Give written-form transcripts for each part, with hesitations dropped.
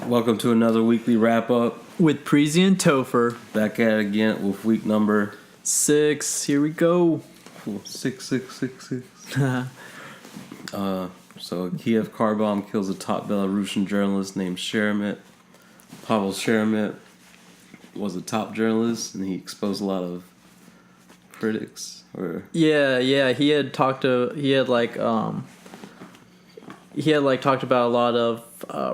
Welcome to another weekly wrap-up. With Preezy and Topher. Back at it again with week number 6. Here we go. 6666. So a Kiev car bomb kills a top Belarusian journalist named Sheremet. Pavel Sheremet was a top journalist, and he exposed a lot of critics. Yeah. He had talked about a lot of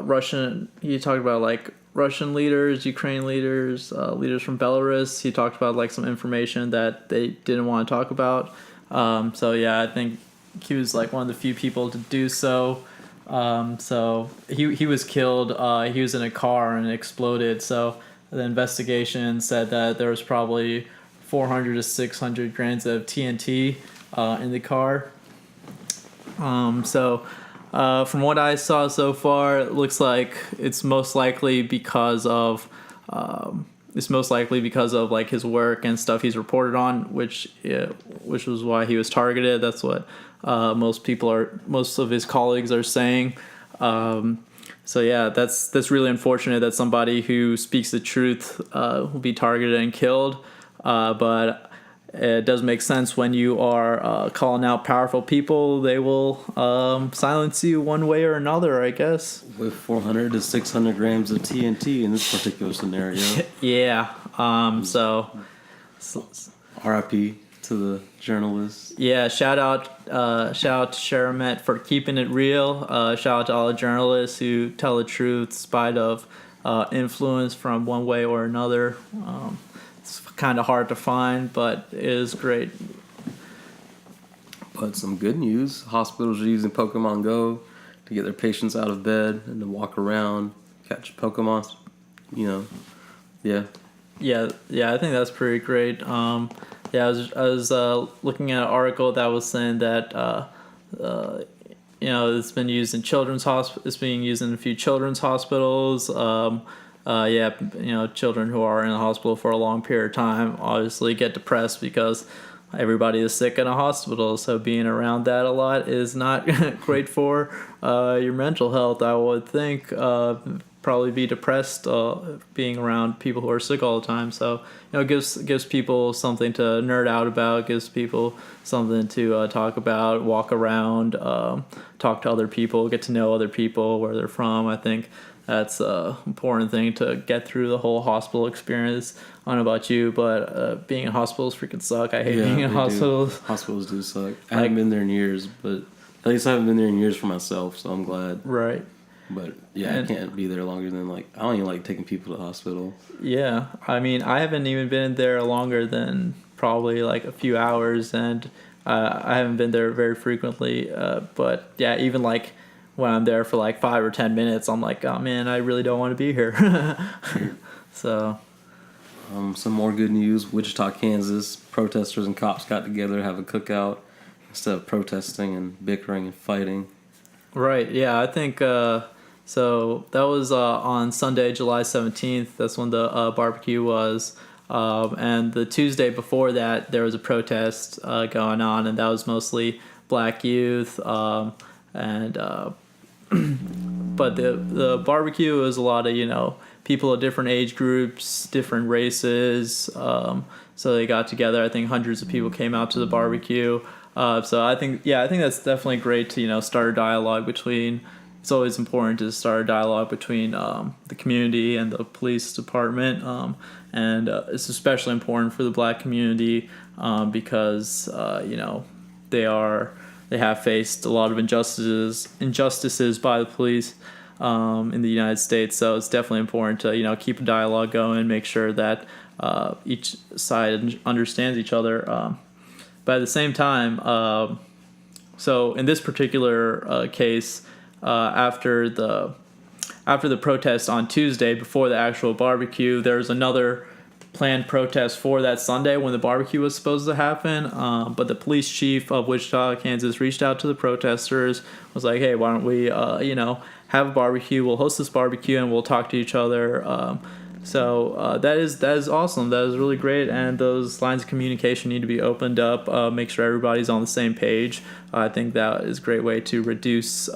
Russian. He talked about like Russian leaders, Ukraine leaders, leaders from Belarus. He talked about like some information that they didn't want to talk about. So yeah, I think he was like one of the few people to do so. So he was killed. He was in a car and it exploded. So the investigation said that there was probably 400 to 600 grams of TNT in the car. From what I saw so far, it looks like it's most likely because of like his work and stuff he's reported on, which was why he was targeted. That's what most of his colleagues are saying. So yeah, that's really unfortunate that somebody who speaks the truth will be targeted and killed. But it does make sense when you are calling out powerful people, they will silence you one way or another, I guess. With 400 to 600 grams of TNT in this particular scenario. Yeah. So RIP to the journalist. Yeah. Shout out to Sheremet for keeping it real. Shout out to all the journalists who tell the truth, in spite of influence from one way or another. It's kind of hard to find, but it is great. But some good news. Hospitals are using Pokemon Go to get their patients out of bed and to walk around, catch Pokemon. Yeah. Yeah, I think that's pretty great. I was looking at an article that was saying that it's been used in children's It's being used in a few children's hospitals. Children who are in the hospital for a long period of time obviously get depressed because everybody is sick in a hospital. So being around that a lot is not great for your mental health, I would think. Probably be depressed being around people who are sick all the time. So it gives people something to nerd out about, gives people something to talk about, walk around, talk to other people, get to know other people, where they're from. I think that's an important thing to get through the whole hospital experience. I don't know about you, but being in hospitals freaking suck. I hate being in hospitals. Hospitals do suck. I haven't been there in years, but at least I haven't been there in years for myself, so I'm glad. Right. But yeah, I can't be there longer than I don't even like taking people to the hospital. Yeah, I mean, I haven't even been there longer than probably like a few hours, and I haven't been there very frequently. But yeah, even like when I'm there for like 5 or 10 minutes, I'm like, oh man, I really don't want to be here. So, some more good news: Wichita, Kansas, protesters and cops got together to have a cookout instead of protesting and bickering and fighting. Right. Yeah, I think. So that was on Sunday, July 17th. That's when the barbecue was. And the Tuesday before that, there was a protest going on, and that was mostly black youth. But the barbecue was a lot of, people of different age groups, different races. So they got together. I think hundreds of people came out to the barbecue. So I think that's definitely great to, start a dialogue between. It's always important to start a dialogue between the community and the police department, and it's especially important for the black community because they have faced a lot of injustices by the police in the United States. So it's definitely important to keep a dialogue going, make sure that each side understands each other. But at the same time, so in this particular case. After the protest on Tuesday, before the actual barbecue, there was another planned protest for that Sunday when the barbecue was supposed to happen. But the police chief of Wichita, Kansas, reached out to the protesters, was like, "Hey, why don't we, have a barbecue? We'll host this barbecue and we'll talk to each other." So that is awesome. That is really great, and those lines of communication need to be opened up. Make sure everybody's on the same page. I think that is a great way to reduce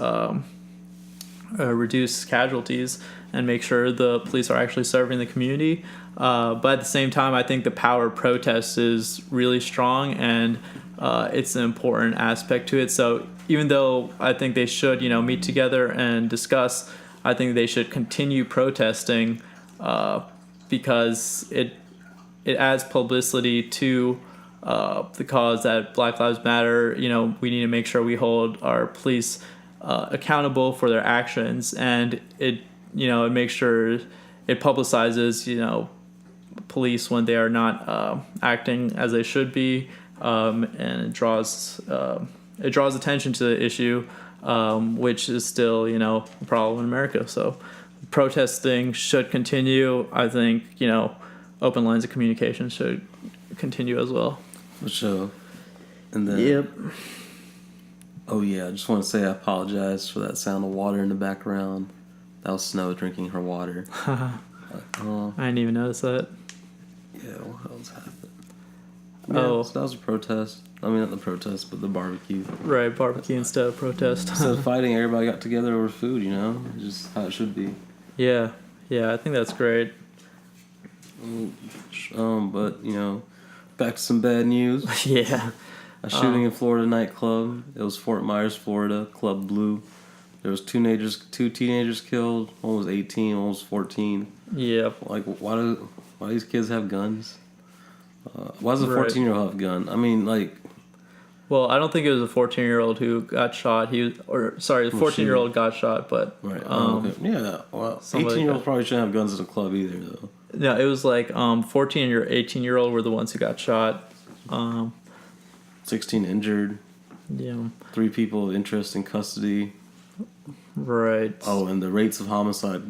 reduce casualties and make sure the police are actually serving the community. But at the same time, I think the power of protest is really strong, and it's an important aspect to it. So even though I think they should, meet together and discuss, I think they should continue protesting because it adds publicity to the cause that Black Lives Matter. We need to make sure we hold our police accountable for their actions, and it makes sure it publicizes police when they are not acting as they should be, and it draws attention to the issue, which is still a problem in America. So protesting should continue. I think open lines of communication should continue as well. For sure. And then Yep. Oh yeah, I just want to say I apologize for that sound of water in the background. That was Snow drinking her water. I didn't even notice that. Yeah, what else happened? So that was a protest. I mean, not the protest, but the barbecue. Right, barbecue instead of protest. Instead of fighting, everybody got together over food, just how it should be. Yeah, I think that's great. But, back to some bad news. Yeah. A shooting in Florida nightclub. It was Fort Myers, Florida, Club Blue. There was two teenagers killed. One was 18, one was 14. Yeah. Like, why do these kids have guns? Why does a 14-year-old have a gun? I mean, like... Well, I don't think it was a 14-year-old who got shot. The 14-year-old got shot, but... Right. Okay. Yeah, well, 18-year-olds probably shouldn't have guns at a club either, though. No, it was like 14 or 18-year-old were the ones who got shot. 16 injured. Yeah. 3 people of interest in custody. Right. Oh, and the rates of homicide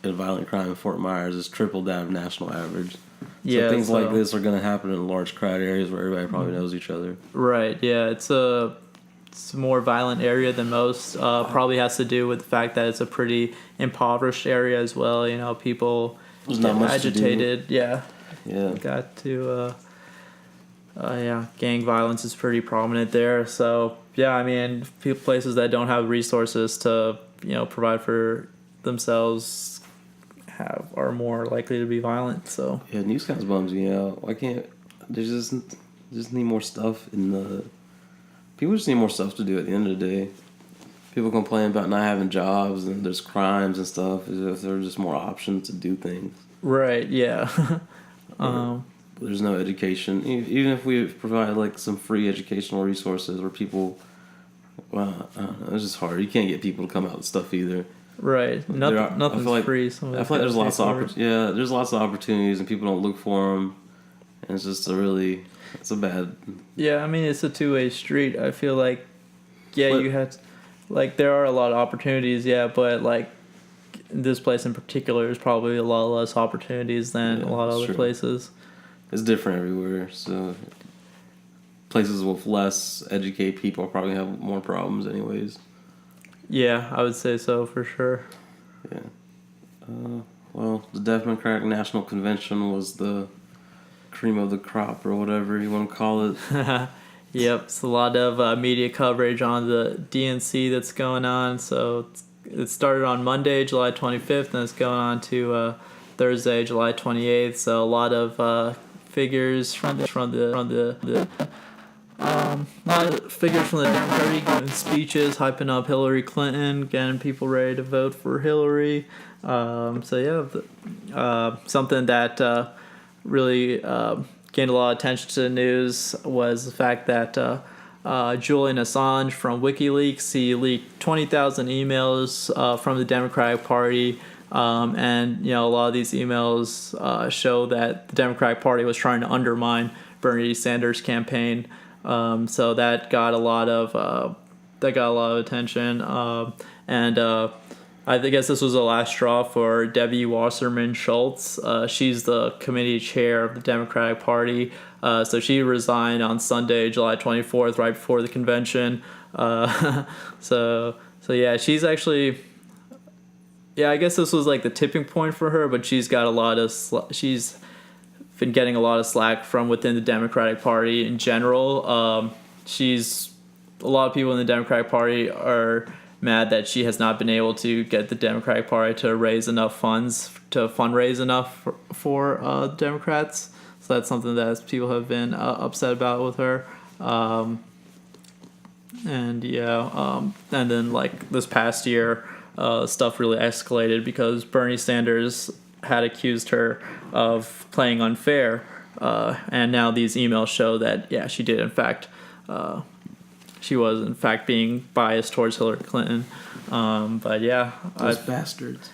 and violent crime in Fort Myers is triple that of national average. So things like this are going to happen in large crowd areas where everybody probably knows each other. Right. Yeah, it's a more violent area than most. Probably has to do with the fact that it's a pretty impoverished area as well. People There's not much agitated. To do. Yeah. Got to. Gang violence is pretty prominent there. So I mean, places that don't have resources to provide for themselves are more likely to be violent. So news kind of bums me out. Why can't there's just need more stuff in the people just need more stuff to do at the end of the day. People complain about not having jobs and there's crimes and stuff. If there were just more options to do things. Right. Yeah. There's no education. Even if we provide like some free educational resources where people, well, I don't know, it's just hard. You can't get people to come out with stuff either. Right. Nothing's free. I feel like there's lots of there's lots of opportunities and people don't look for them. And it's just it's a bad. Yeah, I mean it's a two-way street. I feel like, you had, there are a lot of opportunities. Yeah, but this place in particular is probably a lot less opportunities than a lot of other places. It's different everywhere, so places with less educated people probably have more problems anyways. Yeah, I would say so for sure. Yeah. Well, the Democratic National Convention was the cream of the crop or whatever you want to call it. Yep, it's a lot of media coverage on the DNC that's going on. So it started on Monday, July 25th, and it's going on to Thursday, July 28th. So a lot of figures from the Democratic Party giving speeches, hyping up Hillary Clinton, getting people ready to vote for Hillary. Something that really gained a lot of attention to the news was the fact that Julian Assange from WikiLeaks, he leaked 20,000 emails from the Democratic Party. And a lot of these emails show that the Democratic Party was trying to undermine Bernie Sanders' campaign. So that got a lot of attention. I guess this was the last straw for Debbie Wasserman Schultz. She's the committee chair of the Democratic Party. So she resigned on Sunday, July 24th, right before the convention. She's actually. Yeah, I guess this was the tipping point for her, but she's got she's been getting a lot of slack from within the Democratic Party in general. A lot of people in the Democratic Party are mad that she has not been able to get the Democratic Party to raise enough funds to fundraise enough for Democrats. So that's something that people have been upset about with her. And then like this past year, stuff really escalated because Bernie Sanders had accused her of playing unfair, and now these emails show that she did in fact, she was in fact being biased towards Hillary Clinton. But those bastards.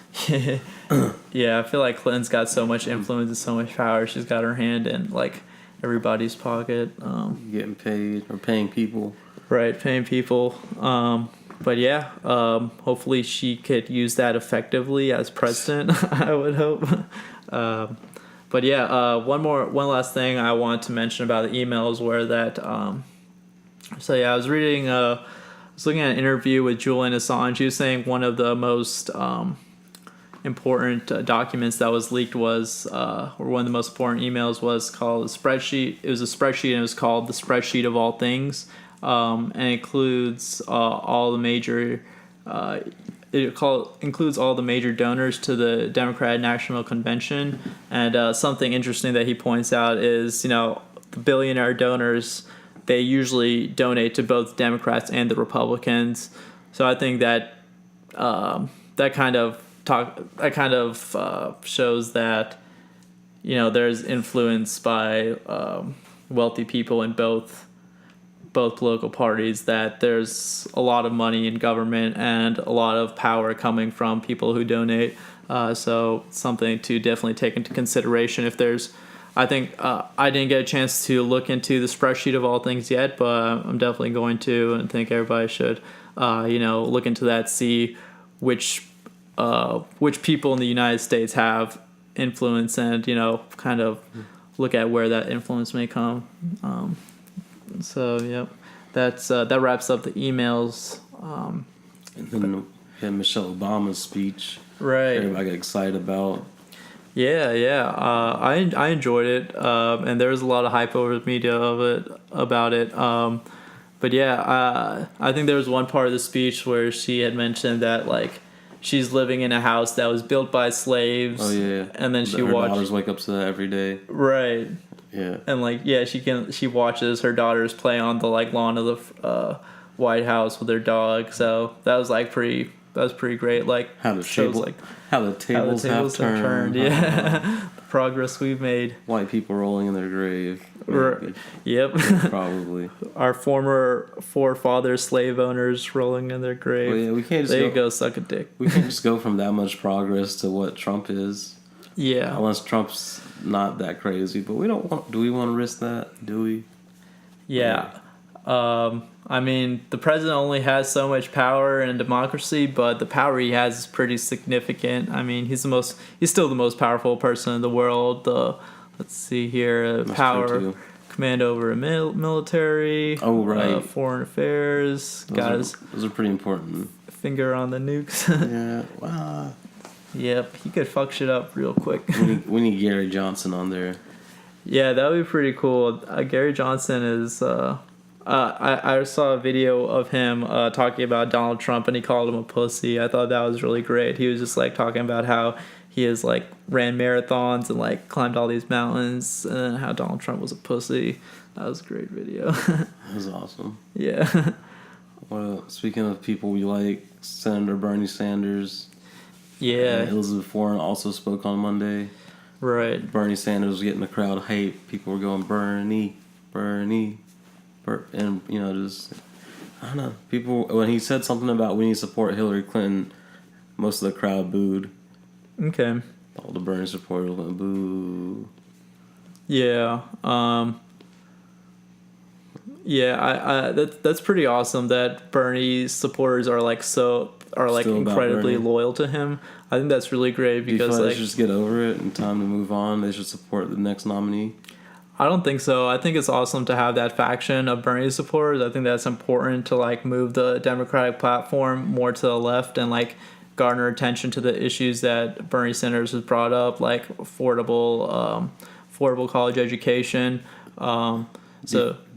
Yeah, I feel like Clinton's got so much influence and so much power. She's got her hand in like everybody's pocket. Getting paid or paying people. Right, paying people. Hopefully she could use that effectively as president. I would hope. One last thing I wanted to mention about the emails were that. I was reading. I was looking at an interview with Julian Assange. He was saying one of the most important documents that was leaked was, or one of the most important emails was called a spreadsheet. It was a spreadsheet, and it was called the Spreadsheet of All Things. And it includes all the major. Includes all the major donors to the Democratic National Convention, and something interesting that he points out is the billionaire donors, they usually donate to both Democrats and the Republicans. So I think that that kind of shows that there's influence by wealthy people in both political parties, that there's a lot of money in government and a lot of power coming from people who donate. So something to definitely take into consideration. If there's, I think I didn't get a chance to look into the Spreadsheet of All Things yet, but I'm definitely going to, and think everybody should, look into that, see which people in the United States have influence, and kind of look at where that influence may come. That wraps up the emails. And then we had Michelle Obama's speech. Right. Everybody got excited about. I enjoyed it, and there was a lot of hype over the media about it. I think there was one part of the speech where she had mentioned that like she's living in a house that was built by slaves. Oh yeah. And then her daughters wake up to that every day. Right. Yeah. And she watches her daughters play on the lawn of the White House with their dog. So that was pretty great. Like how the tables have turned. Yeah. The progress we've made. White people rolling in their grave. Yep. Probably. Our former forefathers, slave owners, rolling in their grave. Well, yeah, we can't just there you go, suck a dick. We can't just go from that much progress to what Trump is. Yeah. Unless Trump's not that crazy, but do we want to risk that? Do we? Yeah. I mean, the president only has so much power in a democracy, but the power he has is pretty significant. I mean, he's still the most powerful person in the world. Let's see here, power, command over a military. Oh, right. Foreign affairs. Those are pretty important. Finger on the nukes. Yeah. Wow. Yep, he could fuck shit up real quick. We need Gary Johnson on there. Yeah, that would be pretty cool. Gary Johnson is. I saw a video of him talking about Donald Trump, and he called him a pussy. I thought that was really great. He was just talking about how he has ran marathons and climbed all these mountains, and how Donald Trump was a pussy. That was a great video. That was awesome. Yeah. Well, speaking of people we like, Senator Bernie Sanders. Yeah. Elizabeth Warren also spoke on Monday. Right. Bernie Sanders was getting the crowd hype. People were going, Bernie. And, just, I don't know. People, when he said something about we need to support Hillary Clinton, most of the crowd booed. Okay. All the Bernie supporters went boo. Yeah. That's pretty awesome that Bernie supporters are incredibly loyal to him. I think that's really great because do you feel like they should just get over it and time to move on? They should support the next nominee. I don't think so. I think it's awesome to have that faction of Bernie supporters. I think that's important to move the Democratic platform more to the left and garner attention to the issues that Bernie Sanders has brought up, like affordable college education. Do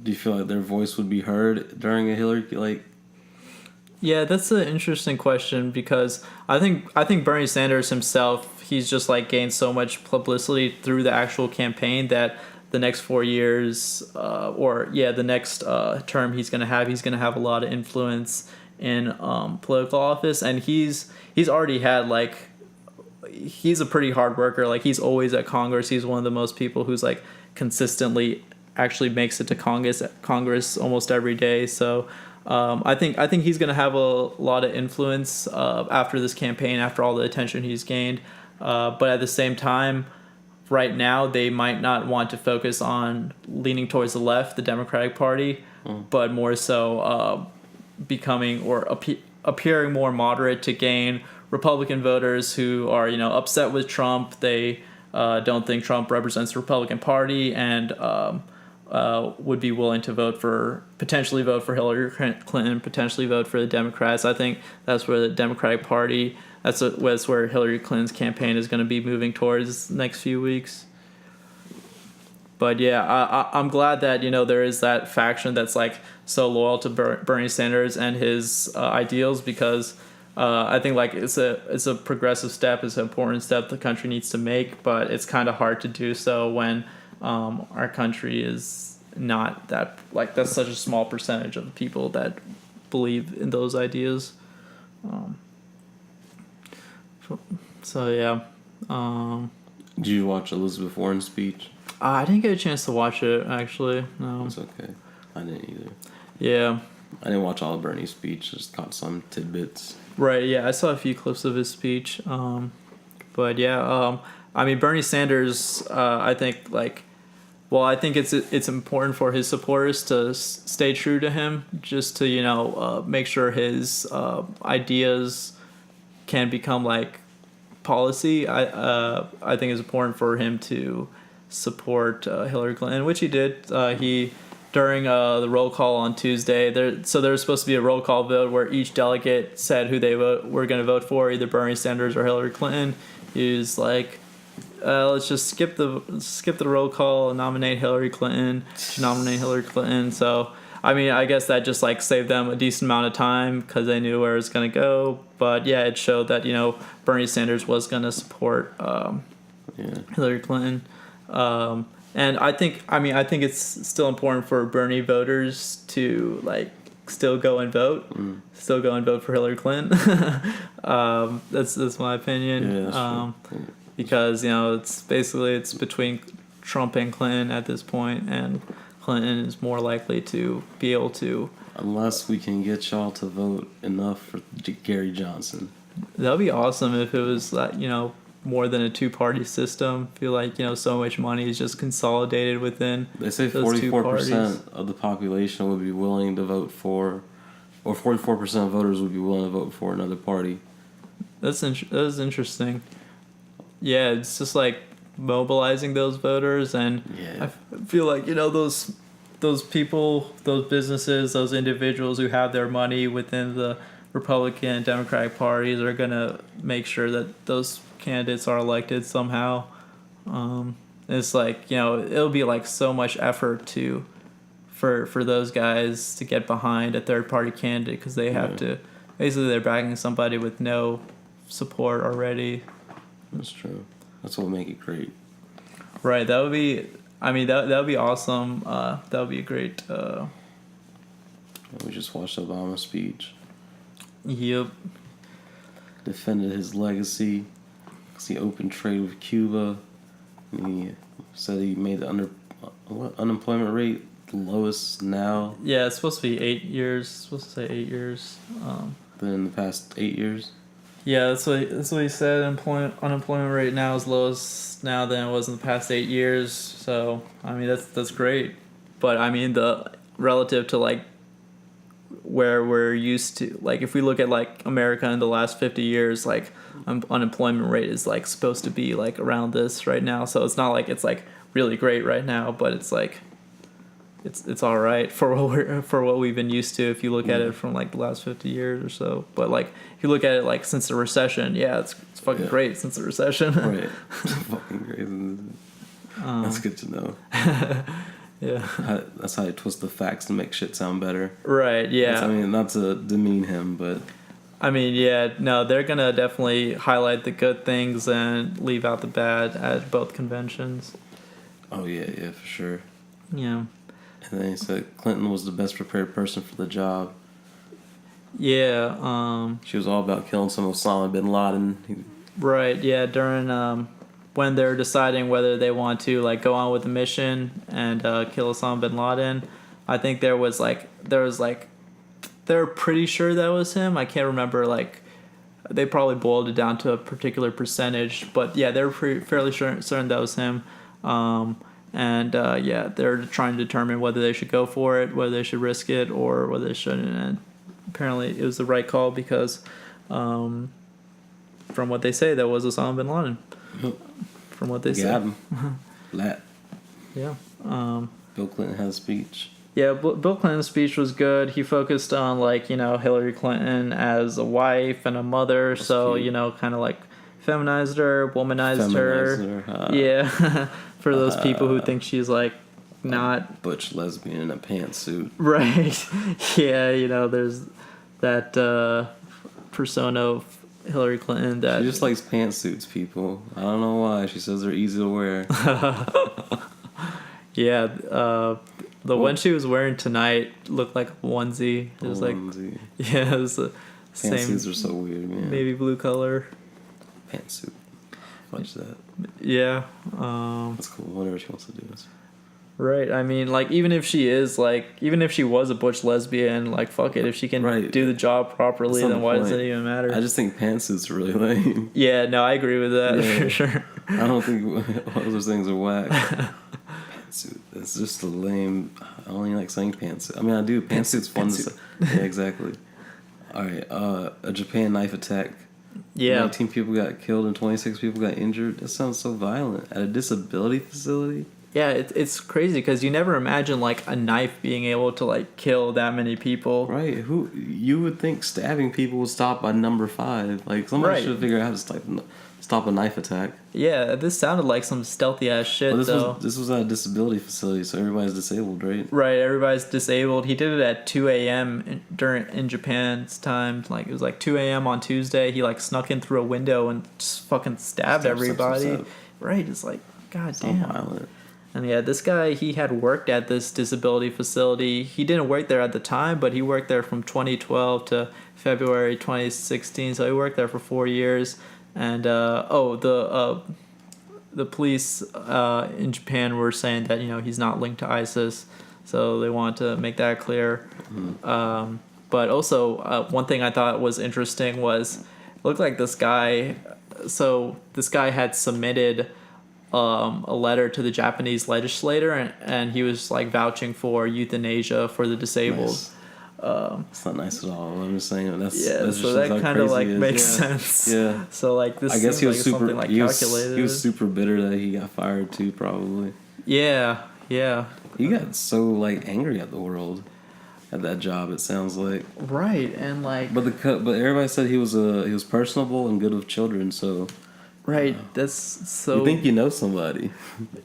you feel like their voice would be heard during a Hillary Yeah, that's an interesting question because I think Bernie Sanders himself, he's just like gained so much publicity through the actual campaign that the next 4 years, the next term he's gonna have a lot of influence in political office, and he's already had like he's a pretty hard worker. Like he's always at Congress. He's one of the most people who's like consistently actually makes it to Congress almost every day. So I think he's gonna have a lot of influence after this campaign, after all the attention he's gained. But at the same time, right now they might not want to focus on leaning towards the left, the Democratic Party, but more so becoming or appearing more moderate to gain Republican voters who are upset with Trump. They don't think Trump represents the Republican Party and would be willing to potentially vote for Hillary Clinton, potentially vote for the Democrats. I think that's where the Democratic Party, that's where Hillary Clinton's campaign is going to be moving towards the next few weeks. But yeah, I'm glad that there is that faction that's like so loyal to Bernie Sanders and his ideals, because I think like it's a progressive step, it's an important step the country needs to make, but it's kind of hard to do so when our country is not that, like, that's such a small percentage of the people that believe in those ideas. So yeah. Did you watch Elizabeth Warren's speech? I didn't get a chance to watch it, actually. No. It's okay. I didn't either. Yeah. I didn't watch all of Bernie's speech. Just caught some tidbits. Right. Yeah, I saw a few clips of his speech. But yeah. I mean, Bernie Sanders. I think I think it's important for his supporters to stay true to him, just to make sure his ideas can become like policy. I think it's important for him to support Hillary Clinton, which he did. During the roll call on Tuesday, there was supposed to be a roll call vote where each delegate said who they were going to vote for, either Bernie Sanders or Hillary Clinton. He was like, let's just skip the roll call and nominate Hillary Clinton. So I mean, I guess that just like saved them a decent amount of time because they knew where it was going to go. But yeah, it showed that Bernie Sanders was going to support Hillary Clinton. And I think it's still important for Bernie voters to still go and vote for Hillary Clinton. That's my opinion. Yeah, that's true. Because it's between Trump and Clinton at this point, and Clinton is more likely to be able to. Unless we can get y'all to vote enough for Gary Johnson. That would be awesome if it was more than a two-party system. I feel like so much money is just consolidated within. They say 44% of the population would be willing to vote for, or 44% of voters would be willing to vote for another party. That's interesting. Yeah, it's just like mobilizing those voters, and I feel like those people, those businesses, those individuals who have their money within the Republican and Democratic parties are gonna make sure that those candidates are elected somehow. It's like it'll be like so much effort for those guys to get behind a third party candidate, because they have to basically, they're backing somebody with no support already. That's true. That's what would make it great. Right. That would be. I mean, that would be awesome. That would be a great. We just watched Obama's speech. Yep. Defended his legacy. He opened trade with Cuba. He said he made the unemployment rate the lowest now. Yeah, it's supposed to be 8 years. It's supposed to say 8 years. Than in the past 8 years. Yeah, that's what he said. Unemployment rate now is lowest now than it was in the past 8 years. So I mean that's great, but I mean relative to where we're used to, if we look at America in the last 50 years, unemployment rate is supposed to be around this right now. So it's not like it's really great right now, but it's it's all right for what we've been used to if you look at it from the last 50 years or so. But if you look at it since the recession, it's fucking great since the recession. Right. Fucking great. That's good to know. Yeah. That's how you twist the facts to make shit sound better. Right. Yeah. I mean, not to demean him, but I mean, yeah, no, they're gonna definitely highlight the good things and leave out the bad at both conventions. oh yeah, for sure. Yeah. And then he said Clinton was the best prepared person for the job. Yeah. She was all about killing some Osama bin Laden. Right. Yeah. During when they're deciding whether they want to like go on with the mission and kill Osama bin Laden, I think there was they're pretty sure that was him. I can't remember, like, they probably boiled it down to a particular percentage, but yeah, they're fairly certain that was him. Yeah, they're trying to determine whether they should go for it, whether they should risk it, or whether they shouldn't. And apparently it was the right call because from what they say, that was Osama bin Laden. From what they say. Got him. Lat. Yeah. Bill Clinton had a speech. Yeah, Bill Clinton's speech was good. He focused on, like, Hillary Clinton as a wife and a mother. That's so, cute. Kind of like feminized her, womanized her. Yeah. For those people who think she's like not butch lesbian in a pantsuit. Right. Yeah, there's that persona of Hillary Clinton that she just likes pantsuits, people. I don't know why. She says they're easy to wear. Yeah, the one she was wearing tonight looked like a onesie. It was like, yeah, it was the same. Pantsuits are so weird, man. Navy blue color. Pantsuit. Watch that. Yeah. That's cool. Whatever she wants to do. Right. I mean, like, even if she was a butch lesbian, like, fuck it. If she can do the job properly, then why does it even matter? I just think pantsuits are really lame. Yeah, no, I agree with that for sure. I don't think all those things are whack. It's just a lame. I only like saying pantsuit. I mean, I do. Pantsuit's fun to say. Yeah, exactly. All right. A Japan knife attack. Yeah. 19 people got killed and 26 people got injured. That sounds so violent. At a disability facility? Yeah, it's crazy because you never imagine, like, a knife being able to, like, kill that many people. Right. Who you would think stabbing people would stop by number 5. Like, somebody should have figured out how to stop a knife attack. Yeah, this sounded like some stealthy ass shit. Well, this was at a disability facility, so everybody's disabled, right? Right, everybody's disabled. He did it at 2 a.m. in Japan's time. Like, it was like 2 a.m. on Tuesday. He, like, snuck in through a window and just fucking stabbed everybody. Right, it's like, god damn. So violent. And yeah, this guy, he had worked at this disability facility. He didn't work there at the time, but he worked there from 2012 to February 2016. So he worked there for 4 years. And the police in Japan were saying that he's not linked to ISIS, so they want to make that clear. Mm-hmm. But also one thing I thought was interesting was it looked like this guy. So this guy had submitted a letter to the Japanese legislator, and he was like vouching for euthanasia for the disabled. Nice. It's not nice at all. I'm just saying that's so that kind of like makes sense. Yeah. So like this. I guess he was like super. Something like calculated. He was super bitter that he got fired too. Probably. Yeah. He got so like angry at the world at that job. It sounds like. Right, and like. But everybody said he was personable and good with children. So. Right, that's so. You think you know somebody?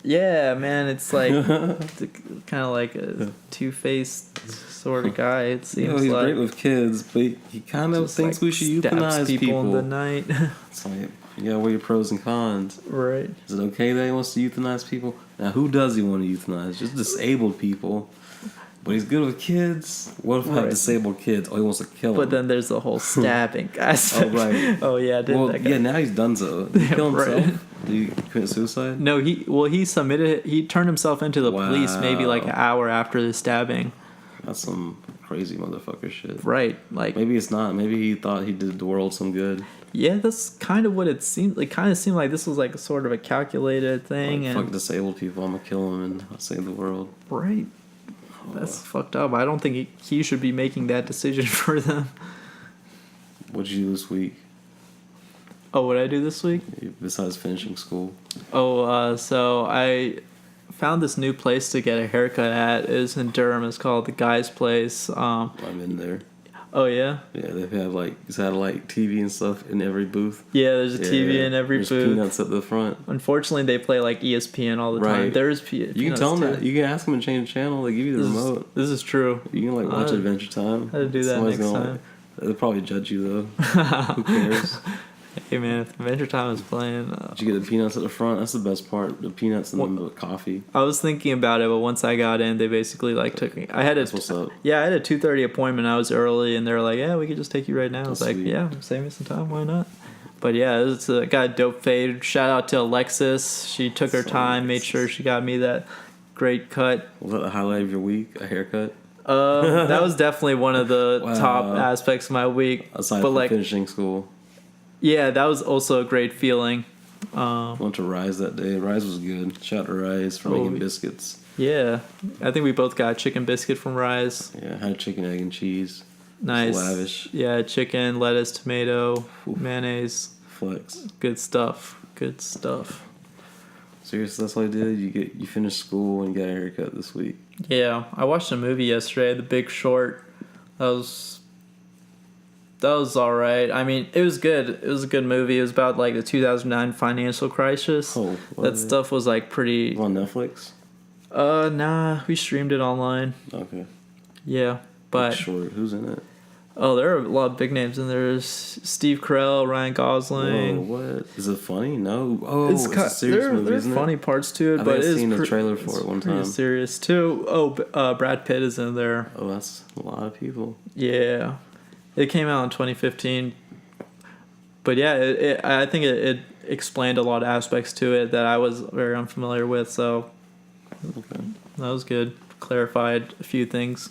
Yeah, man, it's like kind of like a two-faced sort of guy. It seems he's like great with kids, but he kind of thinks we should euthanize people in the night. It's like you gotta weigh your pros and cons. Right? Is it okay that he wants to euthanize people? Now, who does he want to euthanize? Just disabled people. But he's good with kids. What if I have disabled kids? Oh, he wants to kill them. But then there's the whole stabbing aspect. Oh, right. Oh, yeah. That guy? Yeah, now he's done so. Did he kill himself? Did he commit suicide? No, he turned himself into the police maybe like an hour after the stabbing. That's some crazy motherfucker shit. Right. Like maybe it's not. Maybe he thought he did the world some good. Yeah, that's kind of what it seemed. It kind of seemed like this was like a sort of a calculated thing. Like, fuck disabled people. I'm gonna kill them and I'll save the world. Right. That's fucked up. I don't think he should be making that decision for them. What'd you do this week? Oh, what did I do this week? Besides finishing school. Oh, so I found this new place to get a haircut at. It's in Durham. It's called The Guy's Place. I'm in there. Oh yeah. Yeah, they have like satellite TV and stuff in every booth. Yeah, there's a TV in every there's booth. Peanuts at the front. Unfortunately, they play like ESPN all the time. There's Peanuts. You can tell them that. You can ask them to change the channel. They give you the remote. This is true. You can like watch Adventure Time. I had to do that next time. They'll probably judge you though. Who cares? Hey man, if Adventure Time is playing, did you get the peanuts at the front? That's the best part. The peanuts and the coffee. I was thinking about it, but once I got in, they basically like took me. I had what's up. Yeah, I had a 2:30 appointment. I was early, and they were like, "Yeah, we could just take you right now." I was like, sweet. "Yeah, save me some time. Why not?" But yeah, it's got a dope fade. Shout out to Alexis. She took her time, made sure she got me that great cut. Was that the highlight of your week? A haircut? That was definitely one of the top aspects of my week. Aside from finishing school. Yeah, that was also a great feeling. Went to Rise that day. Rise was good. Shout out to Rise for making biscuits. Yeah, I think we both got chicken biscuit from Rise. Yeah, had chicken, egg, and cheese. Nice. Lavish. Yeah, chicken, lettuce, tomato, mayonnaise. Flex. Good stuff. Good stuff. Seriously, that's what I did? You finished school and got a haircut this week? Yeah, I watched a movie yesterday, The Big Short. That was all right. I mean, it was good. It was a good movie. It was about like the 2009 financial crisis. Oh, that stuff was like pretty. On Netflix? Nah, we streamed it online. Okay. Yeah, but Big Short. Who's in it? Oh, there are a lot of big names in there. There's Steve Carell, Ryan Gosling. Whoa, what? Is it funny? No. Oh, it's a serious movie, isn't it? There are funny parts to it, but I've seen the trailer for it one time. It's serious too. Oh, Brad Pitt is in there. Oh, that's a lot of people. Yeah. It came out in 2015. But yeah, I think it explained a lot of aspects to it that I was very unfamiliar with, so okay. That was good. Clarified a few things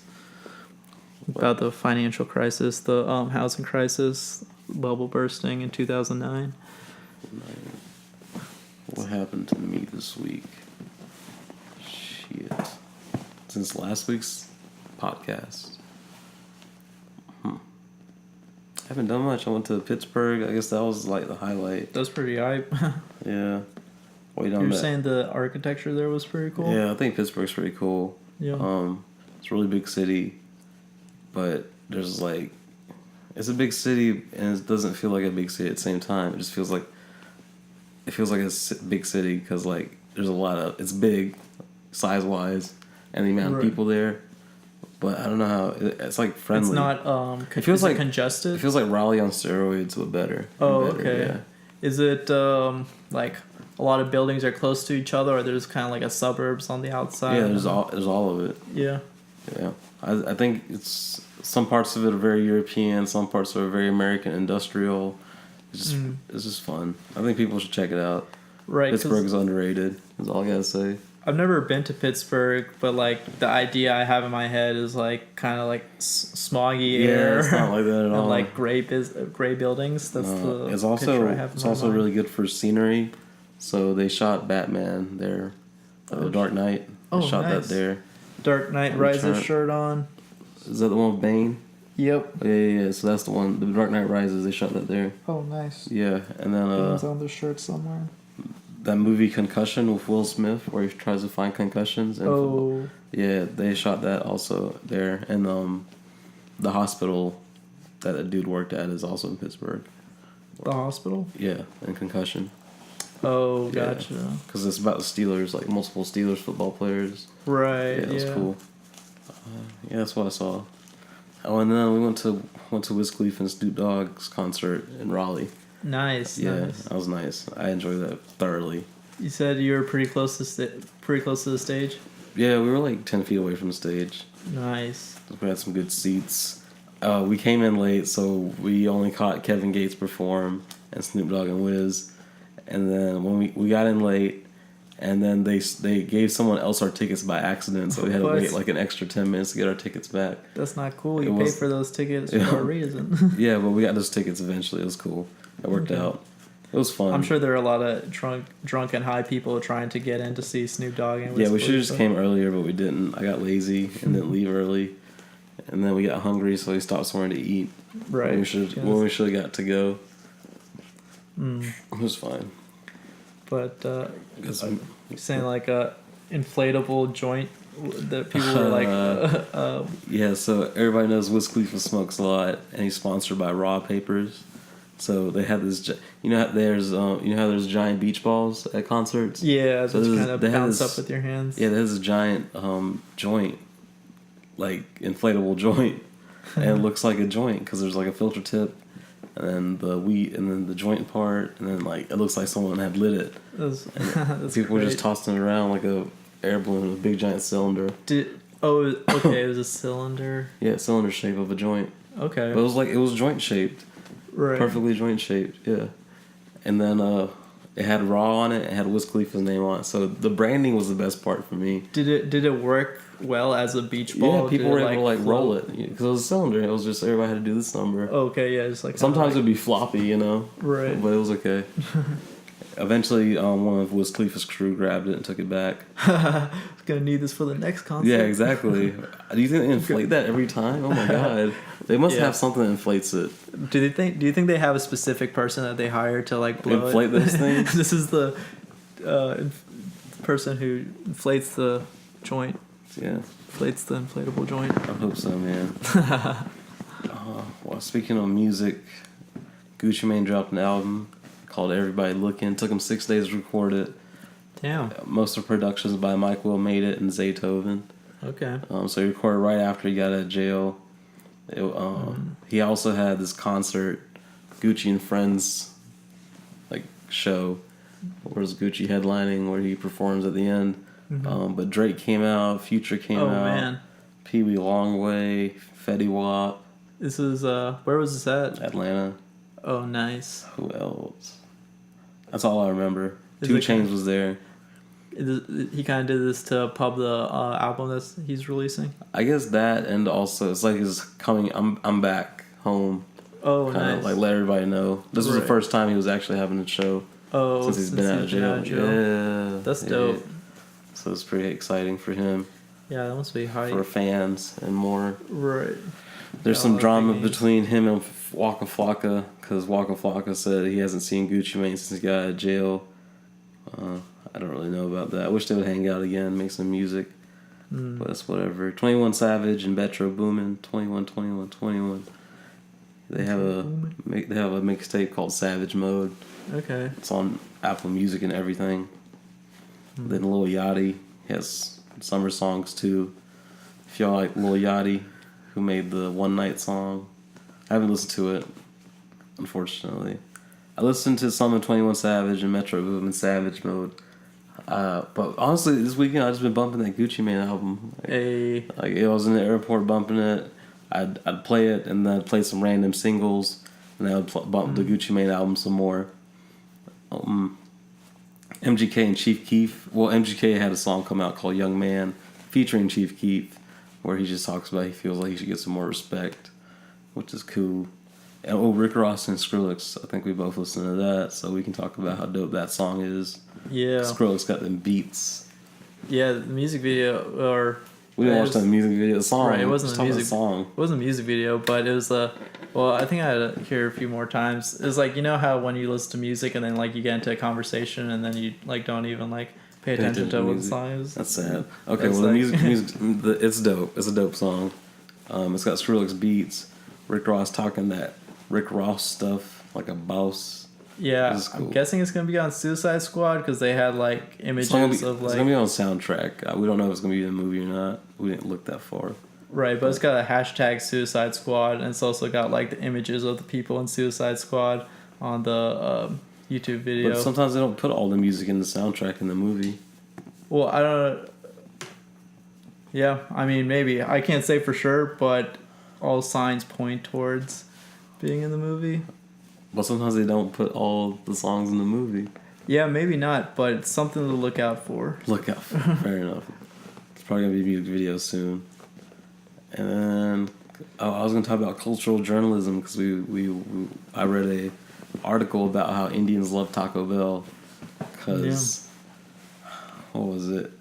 about the financial crisis, the housing crisis, bubble bursting in 2009. What happened to me this week? Shit. Since last week's podcast. I haven't done much. I went to Pittsburgh. I guess that was like the highlight. That was pretty hype. Yeah. You're saying the architecture there was pretty cool? Yeah, I think Pittsburgh's pretty cool. Yeah. It's a really big city, but there's like, it's a big city and it doesn't feel like a big city at the same time. It just feels like, a big city because like there's a lot of, it's big size-wise and the amount of people there. But I don't know how it's like friendly. It's not it feels like congested. It feels like Raleigh on steroids, but better. Oh, better, okay. Yeah. Is it like a lot of buildings are close to each other, or there's kind of like a suburbs on the outside? Yeah, there's all of it. Yeah. Yeah, I think it's some parts of it are very European, some parts are very American industrial. It's just fun. I think people should check it out. Right. Pittsburgh's underrated. That's all I gotta say. I've never been to Pittsburgh, but like the idea I have in my head is like kind of like smoggy air. Yeah, it's not like that at all. And like gray buildings. That's the it's picture I have in my also mind. really good for scenery. So they shot Batman there, The Dark Knight. They shot nice. that there. Dark Knight Rises shirt on. Is that the one with Bane? Yep. Yeah. So that's the one. The Dark Knight Rises. They shot that there. Oh, nice. Yeah, and then Bane's on their shirt somewhere. That movie Concussion with Will Smith, where he tries to find concussions. And yeah, they shot that also there, and the hospital that a dude worked at is also in Pittsburgh. The hospital? Yeah, and Concussion. Oh, gotcha. Because it's about the Steelers, like multiple Steelers football players. Right. Yeah, it was cool. Yeah, that's what I saw. Oh, and then we went to Wiz Khalifa and Snoop Dogg's concert in Raleigh. Nice. Yeah, nice. that was nice. I enjoyed that thoroughly. You said you were pretty close to the stage. Yeah, we were like 10 feet away from the stage. Nice. We had some good seats. We came in late, so we only caught Kevin Gates perform and Snoop Dogg and Wiz. And then when we got in late, and then they gave someone else our tickets by accident, so we had to wait like an extra 10 minutes to get our tickets back. That's not cool. You paid for those tickets for a reason. Yeah, but we got those tickets eventually. It was cool. It worked out. It was fun. I'm sure there are a lot of drunk and high people trying to get in to see Snoop Dogg. And yeah, we should have just came earlier, but we didn't. I got lazy and didn't leave early. And then we got hungry, so we stopped somewhere to eat. Right. When we should have got to go. It was fine. But you're saying like inflatable joint that people were like. Yeah, so everybody knows Wiz Khalifa smokes a lot, and he's sponsored by Raw Papers. So they have this, you know, how there's giant beach balls at concerts. Yeah, so just kind of bounce up with your hands. Yeah, there's a giant joint, like inflatable joint, and it looks like a joint because there's like a filter tip, and then the wheat, and then the joint part, and then like it looks like someone had lit it. That's people were great. just tossing it around like a air balloon with a big giant cylinder. Okay, it was a cylinder. Yeah, cylinder shape of a joint. Okay. But it was joint shaped. Right. Perfectly joint shaped, yeah. And then it had Raw on it. It had Wiz Khalifa's name on it. So the branding was the best part for me. Did it work well as a beach ball? Yeah, people were able to roll it because it was a cylinder. It was just everybody had to do this number. Okay, yeah, just like sometimes it'd be floppy, you know. Right. But it was okay. Eventually, one of Wiz Khalifa's crew grabbed it and took it back. Gonna need this for the next concert. Yeah, exactly. Do you think they inflate that every time? Oh my god, they must have something that inflates it. Do you think they have a specific person that they hire to like blow inflate those things? This is the person who inflates the joint. Yeah, inflates the inflatable joint. I hope so, man. Well, speaking of music, Gucci Mane dropped an album called Everybody Looking. Took him 6 days to record it. Damn. Most of the productions by Mike Will Made It and Zaytoven. Okay. So he recorded right after he got out of jail. He also had this concert, Gucci and Friends, like show, where's Gucci headlining, where he performs at the end. Mm-hmm. But Drake came out, Future came out. Oh man. Pee Wee Longway, Fetty Wap. This is where was this at? Atlanta. Oh, nice. Who else? That's all I remember. Is 2 Chainz was there. He kind of did this to pub the album that he's releasing. I guess that, and also it's like his coming. I'm back home. Oh, kinda nice. Like let everybody know. This was the first time he was actually having a show. Oh, since he's been out of jail. Yeah, that's dope. So it's pretty exciting for him. Yeah, that must be hype for fans and more. Right. There's some drama between him and Waka Flocka because Waka Flocka said he hasn't seen Gucci Mane since he got out of jail. I don't really know about that. I wish they would hang out again, make some music. But it's whatever. 21 Savage and Metro Boomin. 21. They have a mixtape called Savage Mode. Okay. It's on Apple Music and everything. Then Lil Yachty has summer songs too. If y'all like Lil Yachty, who made the One Night song, I haven't listened to it, unfortunately. I listened to some of 21 Savage and Metro Boomin Savage Mode. But honestly, this weekend I've just been bumping that Gucci Mane album. Like I was in the airport bumping it. I'd play it and then I'd play some random singles, and then I'd bump the Gucci Mane album some more. MGK and Chief Keef. Well, MGK had a song come out called Young Man featuring Chief Keef, where he just talks about he feels like he should get some more respect, which is cool. And Rick Ross and Skrillex, I think we both listened to that, so we can talk about how dope that song is. Yeah. Skrillex got them beats. Yeah, the music video, we didn't watch the music video. The song, right? It wasn't a music song. It wasn't a music video, but it was well, I think I had to hear it a few more times. It's like, you know how when you listen to music and then like you get into a conversation and then you like don't even like pay attention to what the song is. That's sad. Okay, well the music, it's dope. It's a dope song. It's got Skrillex beats. Rick Ross talking that Rick Ross stuff like a boss. Yeah, cool. I'm guessing it's gonna be on Suicide Squad because they had like images of like. It's gonna be on soundtrack. We don't know if it's gonna be in the movie or not. We didn't look that far. Right, but it's got a hashtag Suicide Squad, and it's also got like the images of the people in Suicide Squad on the YouTube video. But sometimes they don't put all the music in the soundtrack in the movie. Well, I don't know. Yeah, I mean, maybe. I can't say for sure, but all signs point towards being in the movie. But sometimes they don't put all the songs in the movie. Yeah, maybe not, but it's something to look out for. Look out for. Fair enough. It's probably going to be a music video soon. And then I was going to talk about cultural journalism because I read a article about how Indians love Taco Bell because, what was it?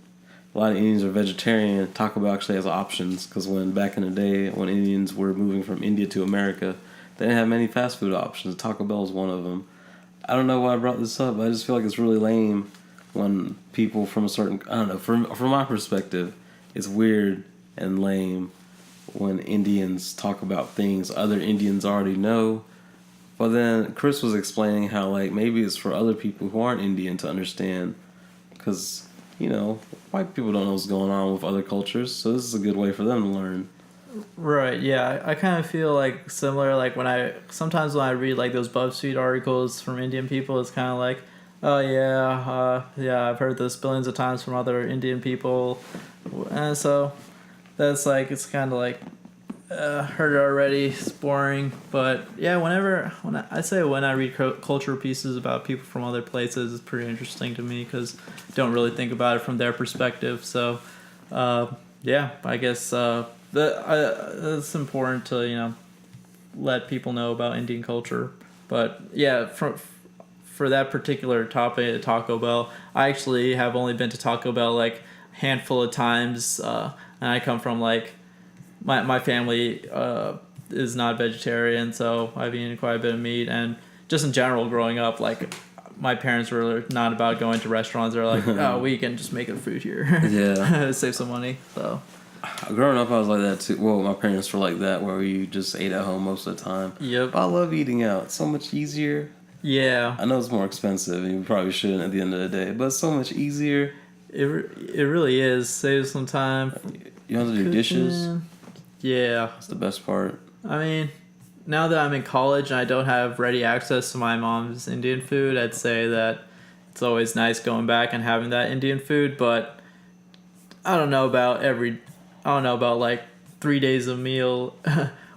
A lot of Indians are vegetarian. Taco Bell actually has options because back in the day when Indians were moving from India to America, they didn't have many fast food options. Taco Bell is one of them. I don't know why I brought this up, but I just feel like it's really lame when people from a certain, I don't know, from my perspective, it's weird and lame when Indians talk about things other Indians already know. But then Chris was explaining how, like, maybe it's for other people who aren't Indian to understand. Because, you know, white people don't know what's going on with other cultures. So this is a good way for them to learn. Right, yeah. I kind of feel like similar, like sometimes when I read like those BuzzFeed articles from Indian people, it's kind of like, oh yeah, I've heard this billions of times from other Indian people. And so that's like, it's kind of like, heard it already, it's boring. But yeah, when I read cultural pieces about people from other places, it's pretty interesting to me because I don't really think about it from their perspective. So yeah, I guess it's important to, you know, let people know about Indian culture. But yeah, for that particular topic, Taco Bell, I actually have only been to Taco Bell like a handful of times, and I come from like my family is not vegetarian, so I've eaten quite a bit of meat, and just in general growing up, like my parents were not about going to restaurants. They're like, oh, we can just make our food here, Yeah. save some money. So growing up, I was like that too. Well, my parents were like that, where you just ate at home most of the time. Yep. But I love eating out. It's so much easier. Yeah. I know it's more expensive, and you probably shouldn't at the end of the day, but it's so much easier. It really is. Saves some time. You don't have to do dishes. Yeah. That's the best part. I mean, now that I'm in college and I don't have ready access to my mom's Indian food, I'd say that it's always nice going back and having that Indian food, but I don't know about like 3 days a meal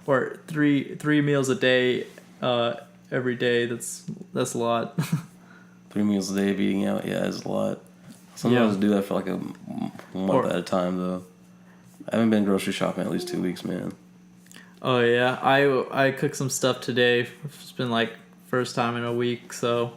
or three meals a day every day. That's a lot. 3 meals a day of eating out, yeah, is a lot. Sometimes I do that for like a month at a time, though. I haven't been grocery shopping at least 2 weeks, man. Oh yeah, I cooked some stuff today. It's been like first time in a week, so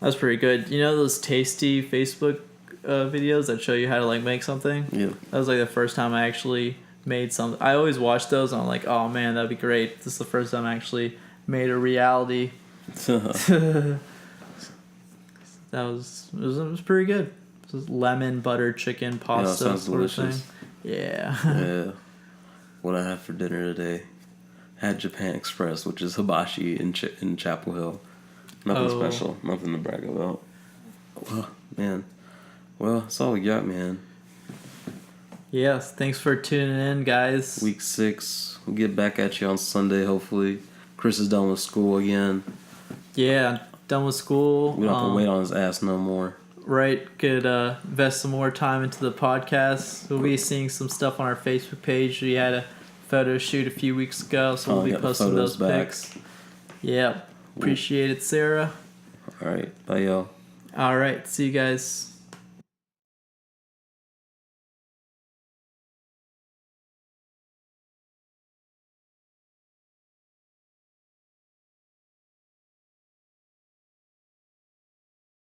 that's pretty good. You know those tasty Facebook videos that show you how to like make something? Yeah. That was like the first time I actually made something. I always watch those and I'm like, oh man, that'd be great. This is the first time I actually made a reality. It was pretty good. It was lemon butter chicken pasta. Yeah, sounds delicious. Yeah. Yeah. What I had for dinner today, had Japan Express, which is hibachi in Chapel Hill. Nothing special, nothing to brag about. Well, man. Well, that's all we got, man. Yes, thanks for tuning in, guys. Week 6. We'll get back at you on Sunday, hopefully. Chris is done with school again. Yeah, done with school. We don't have to wait on his ass no more. Right, could invest some more time into the podcast. We'll be seeing some stuff on our Facebook page. We had a photo shoot a few weeks ago, so we'll be posting those pics. Yeah, appreciate it, Sarah. All right, bye, y'all. All right, see you guys.